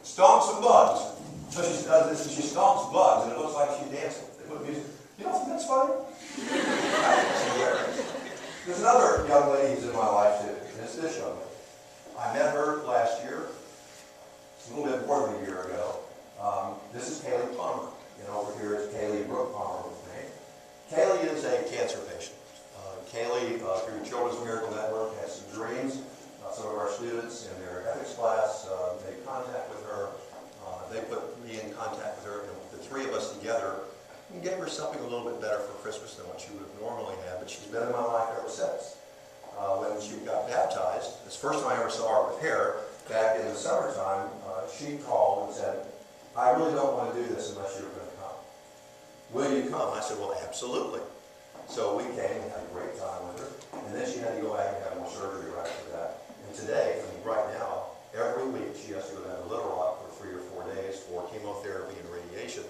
stomp some bugs. So she does this and she stomps bugs and it looks like she's dancing. They put music. You don't think that's funny? I think it's hilarious. There's another young lady who's in my life too, and it's this young lady. I met her last year. It's a little bit more than a year ago. This is Kaylee Palmer. And over here is Kaylee Brooke Palmer with me. Kaylee is a cancer patient. Kaylee, through Children's Miracle Network, has some dreams. Some of our students in their ethics class made contact with her. They put me in contact with her, and the three of us together gave her something a little bit better for Christmas than what she would have normally had, but she's been in my life ever since. When she got baptized, this first time I ever saw her with hair, back in the summertime, she called and said, I really don't want to do this unless you're going to come. Will you come? I said, well, absolutely. So we came and had a great time with her, and then she had to go back and have more surgery right after that. And today, I mean, right now, every week she has to go down to Little Rock for 3 or 4 days for chemotherapy and radiation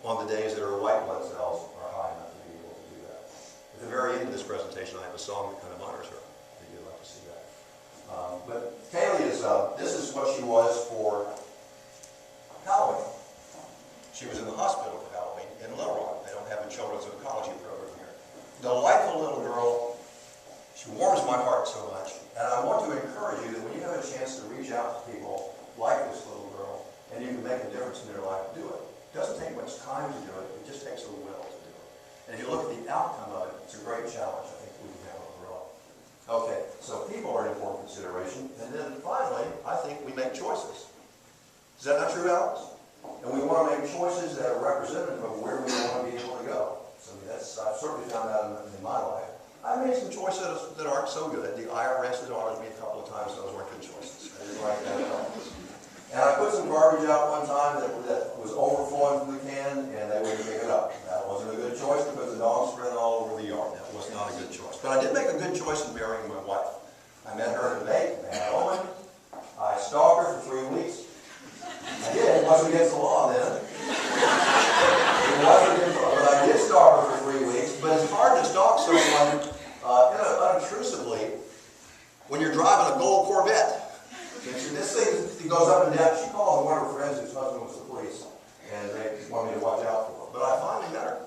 on the days that her white blood cells are high enough to be able to do that. At the very end of this presentation, I have a song that kind of honors her. If you'd like to see that. But Kaylee is, this is what she was for Halloween. She was in the hospital for Halloween in Little Rock. They don't have a children's oncology program here. Delightful little girl. She warms my heart so much. And I want to encourage you that when you have a chance to reach out to people like this little girl, and you can make a difference in their life, do it. It doesn't take much time to do it. It just takes a will to do it. And if you look at the outcome of it, it's a great challenge I think we can have overall. Okay, so people are an important consideration. And then finally, I think we make choices. Is that not true, Alex? And we want to make choices that are representative of where we want to be able to go. So that's, I've certainly found that in my life. I made some choices that aren't so good. The IRS has audited me a couple of times, those weren't good choices. I didn't like that at all. And I put some garbage out one time that was overflowing from the can, and they wouldn't pick it up. That wasn't a good choice because the dogs spread it all over the yard. That was not a good choice. But I did make a good choice in marrying my wife. I met her in May, Owen. I stalked her for 3 weeks. I did. It wasn't against the law then. It wasn't against the law, but I did stalk her for 3 weeks. But it's hard to stalk someone unobtrusively when you're driving a gold Corvette. This thing goes up and down. She called one of her friends whose husband was the police, and they wanted me to watch out for her. But I finally met her.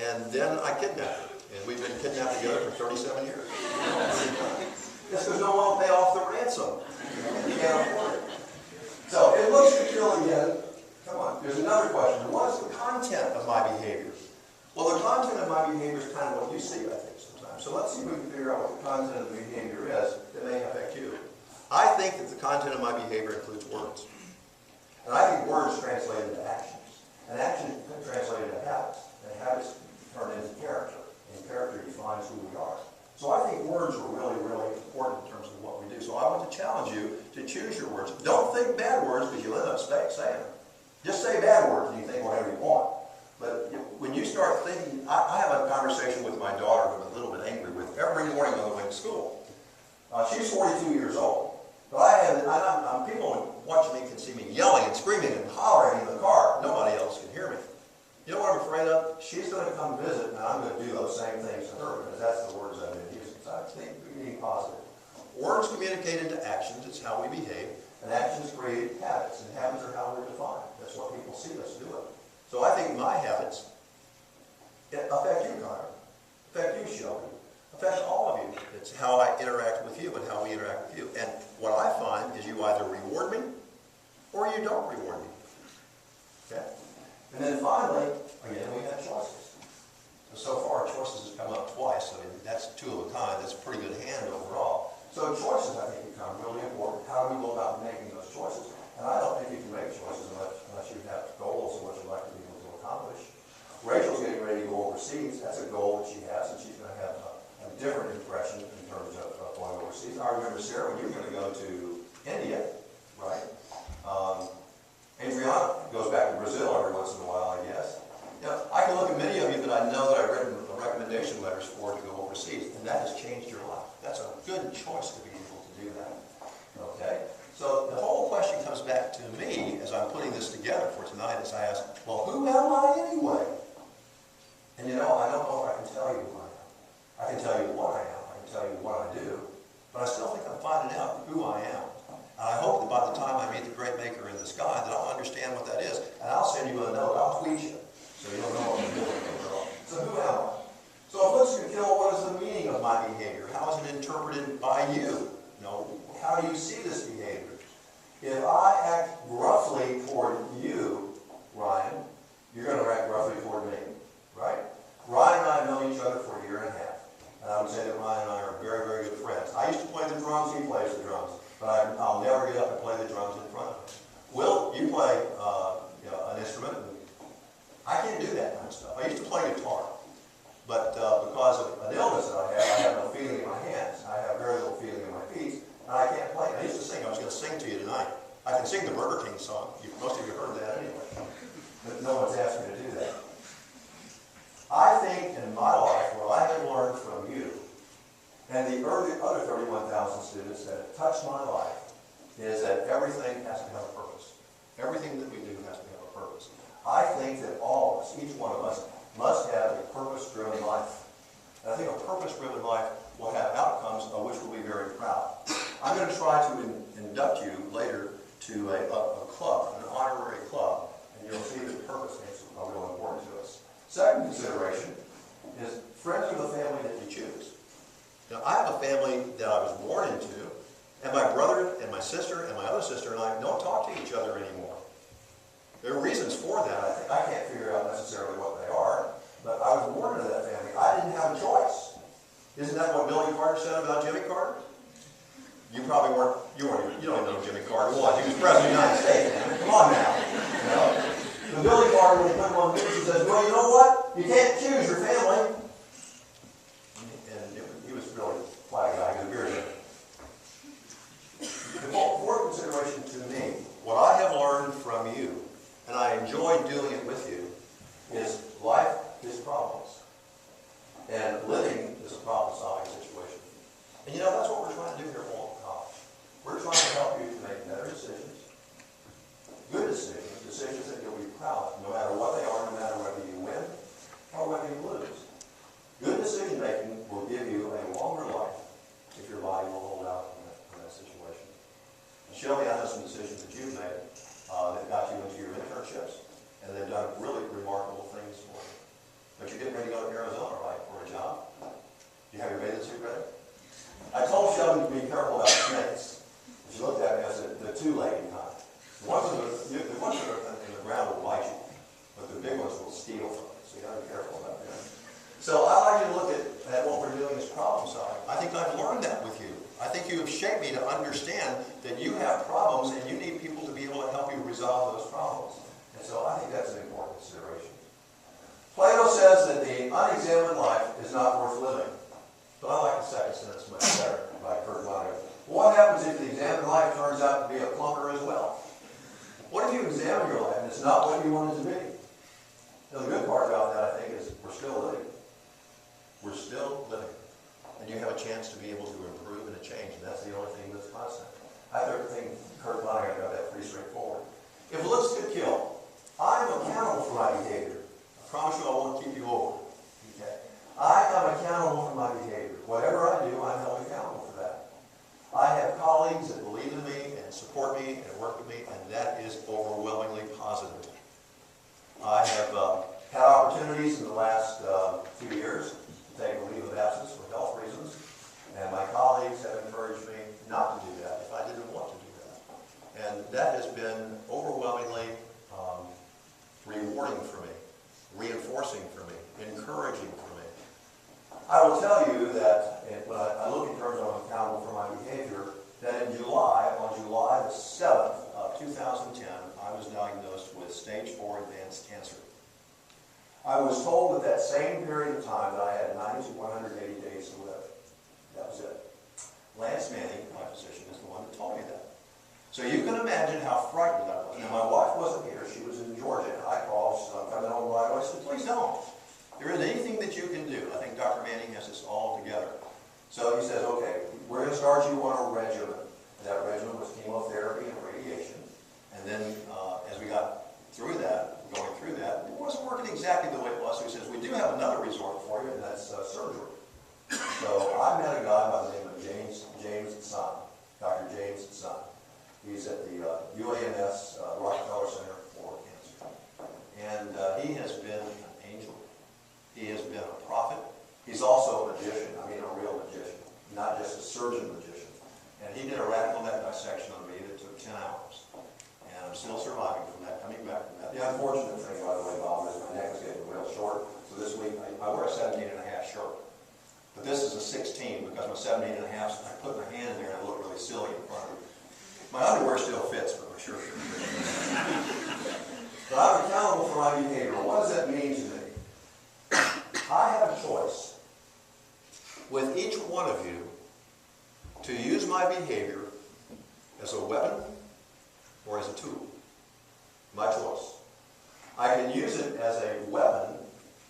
And then I kidnapped her. And we've been kidnapped together for 37 years. It's because no one will pay off the ransom. You can't afford it. So it looks to kill again. Come on, there's another question. What is the content of my behavior? Well, the content of my behavior is kind of what you see, I think, sometimes. So let's see if we can figure out what the content of the behavior is that may affect you. I think that the content of my behavior includes words. And I think words translate into actions. And actions translate into habits. And habits turn into character. And character defines who we are. So I think words are really, really important in terms of what we do. So I want to challenge you to choose your words. Don't think bad words because you'll end up saying them. Just say bad words and you think whatever you want. But when you start thinking, I have a conversation with my daughter who I'm a little bit angry with every morning on the way to school. She's 42 years old. But people watching me can see me yelling and screaming and hollering in the car. Nobody else can hear me. You know what I'm afraid of? She's going to come visit and I'm going to do those same things to her because that's the words I've been using. So I think being positive. Words communicate into actions. It's how we behave. And actions create habits. And habits are how we're defined. That's what people see us do it. So I think my habits affect you, Connor. Affect you, Shelby. Affect all of you. It's how I interact with you and how we interact with you. And what I find is you either reward me or you don't reward me. Okay? And then finally, again, we have choices. So far, choices have come up twice. So that's 2 of a kind. That's a pretty good hand overall. So choices, I think, become really important. How do we go about making those choices? And I don't think you can make choices unless you have goals of what you'd like to be able to accomplish. Rachel's getting ready to go overseas. That's a goal that she has, and she's going to have a different impression in terms of going overseas. I remember, Sarah, when you were going to go to India, right? Adriana goes back to Brazil every once in a while, I guess. You know, I can look at many of you that I know that I've written recommendation letters for to go overseas, and that has changed your life. That's a good choice to be able to do that. Okay? So the whole question comes back to me as I'm putting this together for tonight as I ask, well, who am I anyway? And you know, I don't know if I can tell you who I am. I can tell you what I am. I can tell you what I do. But I still think I'm finding out who I am. I And I hope that by the time I meet the great maker in the sky that I'll understand what that is. And I'll send you a note. I'll tweet you so you'll know what I'm doing. So who am I? So if looks could kill, what is the meaning of my behavior? How is it interpreted by you? You know, how do you see this behavior? If I act roughly toward you, Ryan, you're going to act roughly toward me, right? Ryan and I have known each other for a year and a half. And I would say that Ryan and I are very, very good friends. I used to play the drums, he plays the drums. But I'll never get up and play the drums in front of him. Will, you play an instrument. I can't do that kind of stuff. I used to play guitar. But because of an illness that I have no feeling in my hands. I have very little feeling in my feet. And I can't play. I used to sing. I was going to sing to you tonight. I can sing the Burger King song. Most of you heard that anyway. But no one's asked me to do that. I think in my life, what I have learned from you and the other 31,000 students that have touched my life is that everything has to have a purpose. Everything that we do has to have a purpose. I think that all of us, each one of us, must have a purpose-driven life. And I think a purpose-driven life will have outcomes of which we'll be very proud. I'm going to try to induct you later to a club, an honorary club, and you'll see that purpose is really important to us. Second consideration is friends are the family that you choose. Now, I have a family that I was born into, and my brother and my sister and my other sister and I don't talk to each other anymore. There are reasons for that. I can't figure out necessarily what they are, but I was born into that family. I didn't have a choice. Isn't that what Billy Carter said about Jimmy Carter? You probably weren't, you don't even know who Jimmy Carter was. He was president of the United States, man. Come on now. You know? So Billy Carter, when he put him on the news, he says, well, you know what? You can't choose your family. And he was really quite a guy. He was very good. The fourth consideration to me, what I have learned from you, and I enjoy doing it with you, is life is problems. And living is a problem-solving situation. And you know, that's what we're trying to do here at Walton College. We're trying to help you to make better decisions, good decisions, decisions that you'll be proud of, no matter what they are, no matter whether you win or whether you lose. Good decision-making will give you a longer life if your body will hold out in that situation. And Shelby, I know some decisions that you've made that got you into your internships, and they've done really remarkable things for you. But you're getting ready to go to Arizona, right, for a job? You have your bathing suit ready? I told Shelby to be careful about snakes. She looked at me and I said, the two-legged kind. The ones that are in the ground will bite you, but the big ones will steal from you. So you got to be careful about that. So I like you to look at what we're doing as problem solving. I think I've learned that with you. I think you have shaped me to understand that you have problems and you need people to be able to help you resolve those problems. And so I think that's an important consideration. Plato says that the unexamined life is not worth living. But I like the second sentence much better by Kurt Vonnegut. What happens if the examined life turns out to be a clunker as well? What if you examine your life and it's not what you want it to be? Now, the good part about that, I think, is we're still living. We're still living. And you have a chance to be able to improve and to change, and that's the only thing that's constant. I think Kurt Vonnegut got that pretty straightforward. If looks could kill, I'm accountable for my behavior. I promise you I won't keep you over. Okay? I am accountable for my behavior. Whatever I do, I'm held accountable for that. I have colleagues that believe in me and support me and work with me, and that is overwhelmingly positive. I have had opportunities in the last 2 years to take a leave of absence for health reasons, and my colleagues have encouraged me not to do that if I didn't want to do that. And that has been overwhelmingly rewarding for me, reinforcing for me, encouraging for me. I will tell you that when I look in terms of I'm accountable for my behavior, that in July, on July the 7th of 2010, I was diagnosed with stage 4 advanced cancer. I was told at that same period of time that I had 90 to 180 days to live. That was it. Lance Manning, my physician, is the one that told me that. So you can imagine how frightened I was. Now, my wife wasn't here. She was in Georgia. I called, so I'm coming home right away. I said, please don't. There isn't anything that you can do. I think Dr. Manning has this all together. So he says, okay, we're going to start you on a regimen. And that regimen was chemotherapy and radiation. And then as we got through that, going through that, it wasn't working exactly the way it was. So he says, we do have another resort for you, and that's surgery. So I met a guy by the name of James' son, Dr. James' son. He's at the UAMS Rockefeller Center for Cancer. And he has been an angel. He has been a prophet. He's also a magician, I mean a real magician, not just a surgeon magician. And he did a radical neck dissection on me that took 10 hours. And I'm still surviving from that, coming back from that. The unfortunate thing, by the way, Bob, is my neck is getting real short. So this week, I wear a 17 and a half shirt. But this is a 16 because my 17 and a half, I put my hand in there and I look really silly in front of you. My underwear still fits, but my shirt doesn't fit. But I'm accountable for my behavior. What does that mean to me? I have a choice with each one of you to use my behavior as a weapon or as a tool. My choice. I can use it as a weapon,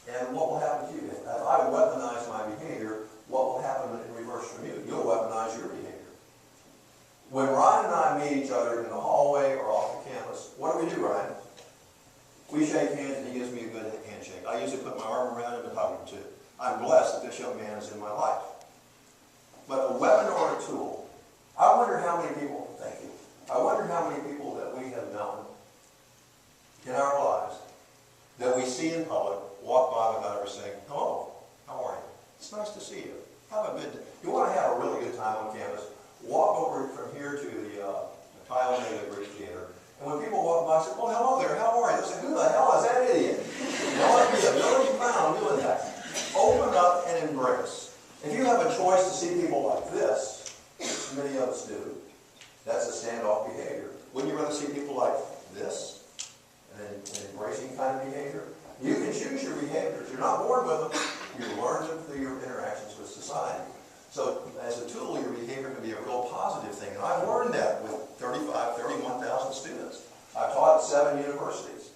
and what will happen to you? If I weaponize my behavior, what will happen in reverse from you? You'll weaponize your behavior. When Ryan and I meet each other in the hallway or off the campus, what do, Ryan? We shake hands and he gives me a good handshake. I usually put my arm around him and hug him too. I'm blessed that this young man is in my life. But a weapon or a tool, I wonder how many people, thank you, I wonder how many people that we have known in our lives that we see in public walk by without ever saying, hello, how are you? It's nice to see you. Have a good day. You want to have a really good time on campus, walk over from here to the Tyler Native Bridge Theater. And when people walk by, I say, well, hello there, how are you? They say, who the hell is that idiot? You don't want to be a million pound doing that. Open up and embrace. If you have a choice to see people like this, which many of us do, that's a standoff behavior. Wouldn't you rather see people like this? An embracing kind of behavior? You can choose your behaviors. You're not born with them. You learn them through your interactions with society. So as a tool, your behavior can be a real positive thing. And I've learned that with 31,000 students. I've taught at 7 universities.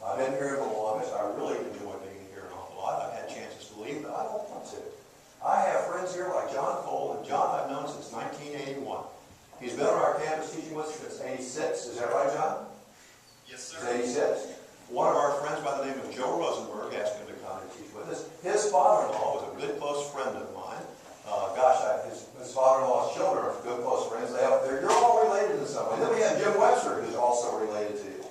I've been here the longest. I really enjoy being here an awful lot. I've had chances to leave, but I don't want to. I have friends here like John Cole, and John I've known since 1981. He's been on our campus teaching with us since 86. Is that right, John? Yes, sir. It's 86. One of our friends by the name of Joe Rosenberg asked him to come and teach with us. His father-in-law was a good close friend of mine. His father-in-law's children are good close friends. You're all related in some way. Then we have Jim Webster, who's also related to you.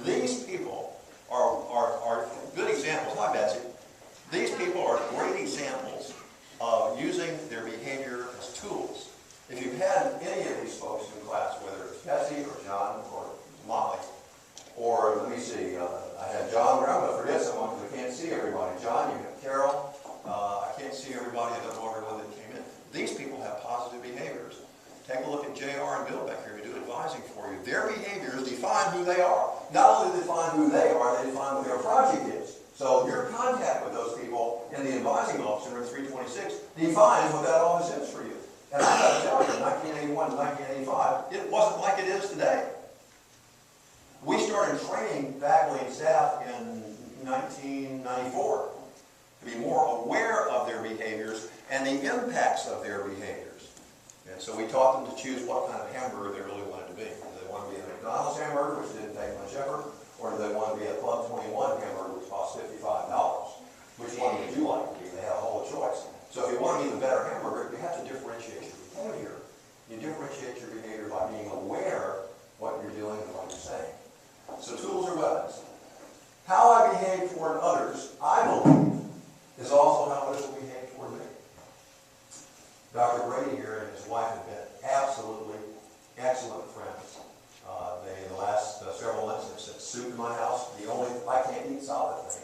These people are good examples. Hi, Betsy. These people are great examples of using their behavior as tools. If you've had any of these folks in class, whether it's Betsy or John or Molly, or let me see, I had John there. I'm going to forget someone because I can't see everybody. John, you have Carol. I can't see everybody. I don't know everyone that came in. These people have positive behaviors. Take a look at JR and Bill back here who do advising for you. Their behaviors define who they are. Not only define who they are, they define what their project is. So your contact with those people in the advising office in room 326 defines what that office is for you. And I got to tell you, in 1981 to 1985, it wasn't like it is today. We started training faculty and staff in 1994 to be more aware of their behaviors and the impacts of their behaviors. And so we taught them to choose what kind of hamburger they really wanted to be. Do they want to be a McDonald's hamburger, which didn't take much effort, or do they want to be a Club 21 hamburger, which cost $55? Which one would you like to be? They have a whole choice. So if you want to be the better hamburger, you have to differentiate your behavior. You differentiate your behavior by being aware what you're doing and what you're saying. So tools are weapons. How I behave toward others, I believe, is also how others will behave toward me. Dr. Brady here and his wife have been absolutely excellent friends. They, in the last several months, have sent soup to my house. I can't eat solid things.